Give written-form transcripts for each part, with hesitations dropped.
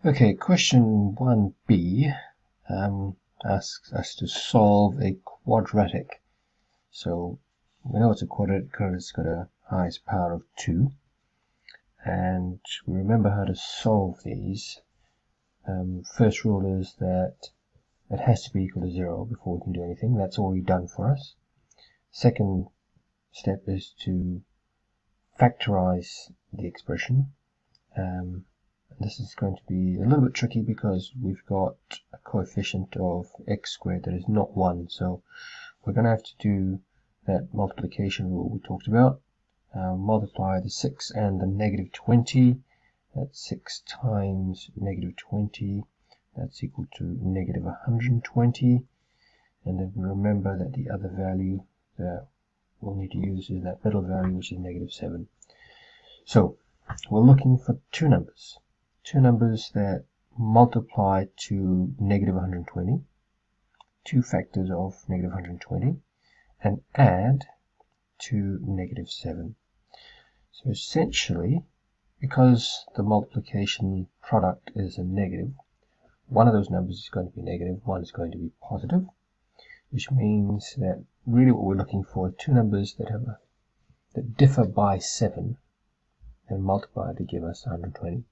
Okay, question 1b asks us to solve a quadratic. So we know it's a quadratic because it's got a highest power of 2. And we remember how to solve these. First rule is that it has to be equal to 0 before we can do anything. That's already done for us. Second step is to factorize the expression. This is going to be a little bit tricky because we've got a coefficient of x squared that is not 1. So we're going to have to do that multiplication rule we talked about. Multiply the 6 and the negative 20. That's 6 times negative 20. That's equal to negative 120. And then remember that the other value that we'll need to use is that middle value, which is negative 7. So we're looking for two numbers that multiply to negative 120, two factors of negative 120, and add to negative 7. So essentially, because the multiplication product is a negative, one of those numbers is going to be negative, one is going to be positive, which means that really what we're looking for are two numbers that differ by 7 and multiply to give us 120.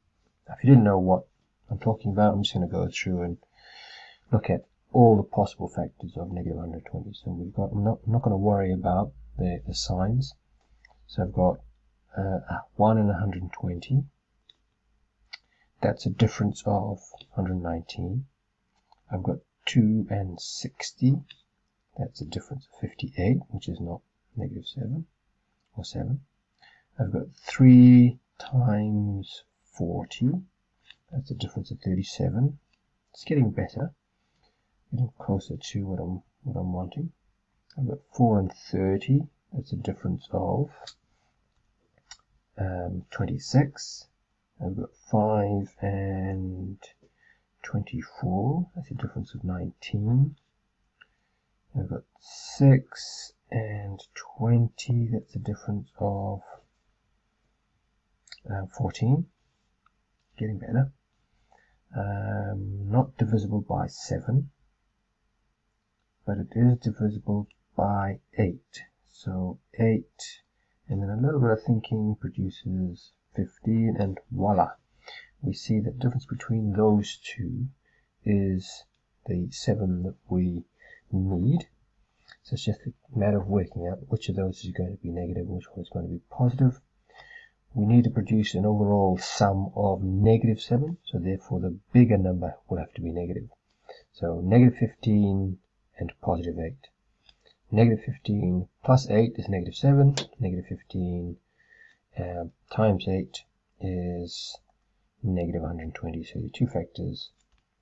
Now, if you didn't know what I'm talking about, I'm just going to go through and look at all the possible factors of negative 120. So we've got, I'm not going to worry about the signs. So I've got 1 and 120. That's a difference of 119. I've got 2 and 60. That's a difference of 58, which is not negative 7 or 7. I've got 3 times 40. That's a difference of 37. It's getting better, getting closer to what I'm wanting. I've got 4 and 30. That's a difference of 26. I've got 5 and 24. That's a difference of 19. I've got 6 and 20. That's a difference of 14. Getting better. Not divisible by 7, but it is divisible by 8. So 8, and then a little bit of thinking produces 15, and voila! We see the difference between those two is the 7 that we need. So it's just a matter of working out which of those is going to be negative and which one is going to be positive. We need to produce an overall sum of negative 7, so therefore the bigger number will have to be negative. So negative 15 and positive 8. Negative 15 plus 8 is negative 7. Negative 15 times 8 is negative 120. So your two factors,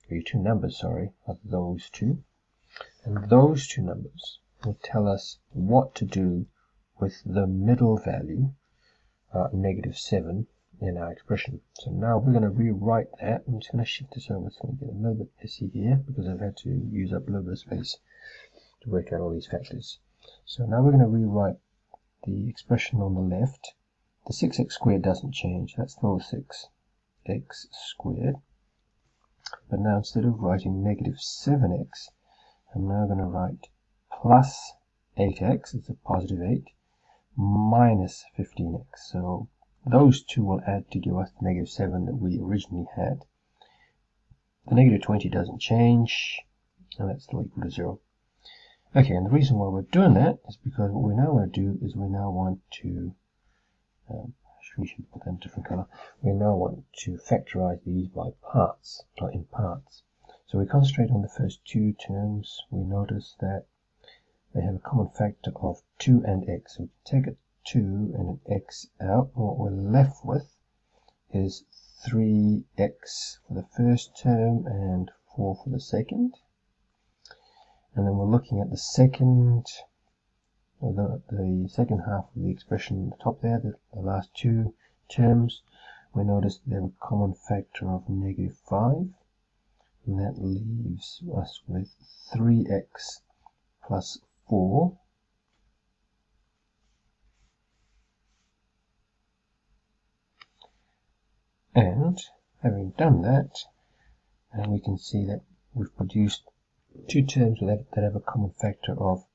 or your two numbers, sorry, are those two. And those two numbers will tell us what to do with the middle value, negative 7, in our expression. So now we're going to rewrite that. I'm just going to shift this over. It's going to get a little bit messy here because I've had to use up a little bit of space to work out all these factors. So now we're going to rewrite the expression on the left. The 6x squared doesn't change. That's still 6x squared. But now instead of writing negative 7x, I'm now going to write plus 8x, it's a positive 8, minus 15x. So those two will add to give us the negative 7 that we originally had. The negative 20 doesn't change, and that's still equal to 0. Okay, and the reason why we're doing that is because what we now want to do is we now want to, we should put that in a different color, we now want to factorize these by parts, or in parts. So we concentrate on the first two terms. We notice that they have a common factor of 2 and x. So we take a 2 and an x out. What we're left with is 3x for the first term and 4 for the second. And then we're looking at the second, the second half of the expression at the top there, the last two terms. We notice they have a common factor of negative 5. And that leaves us with 3x plus 4. And having done that, and we can see that we've produced two terms that have a common factor of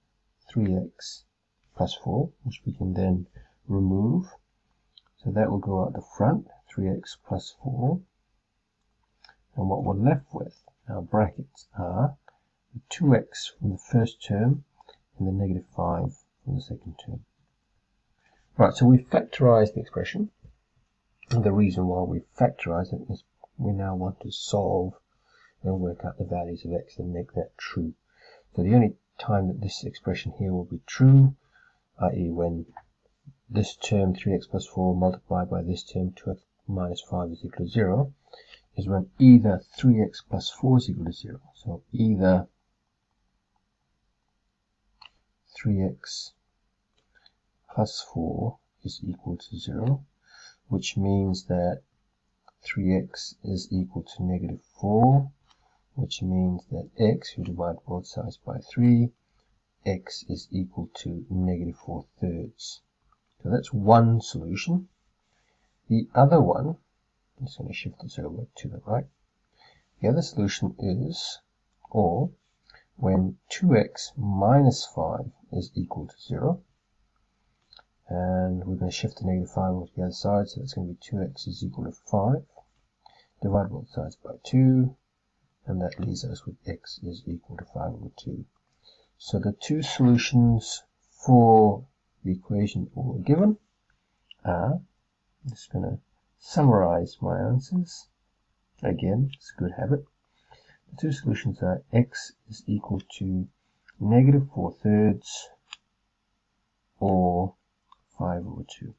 3x plus 4, which we can then remove. So that will go out the front, 3x plus 4. And what we're left with, our brackets, are the 2x from the first term and the negative 5 from the second term. Right, so we've factorized the expression. And the reason why we've factorized it is we now want to solve and work out the values of x and make that true. So the only time that this expression here will be true, i.e. when this term 3x plus 4 multiplied by this term 2x minus 5 is equal to 0, is when either 3x plus 4 is equal to 0. So either 3x plus 4 is equal to 0, which means that 3x is equal to negative 4, which means that x, we divide both sides by 3, x is equal to negative 4/3. So that's one solution. The other one, I'm just going to shift this over to the right. The other solution is, or when 2x minus 5 is equal to 0, and we're going to shift the negative 5 over to the other side, so it's going to be 2x is equal to 5. Divide both sides by 2, and that leaves us with x is equal to 5/2. So the two solutions for the equation that we're given are, I'm just going to summarize my answers. Again, it's a good habit. The two solutions are x is equal to negative 4/3 or 5/2.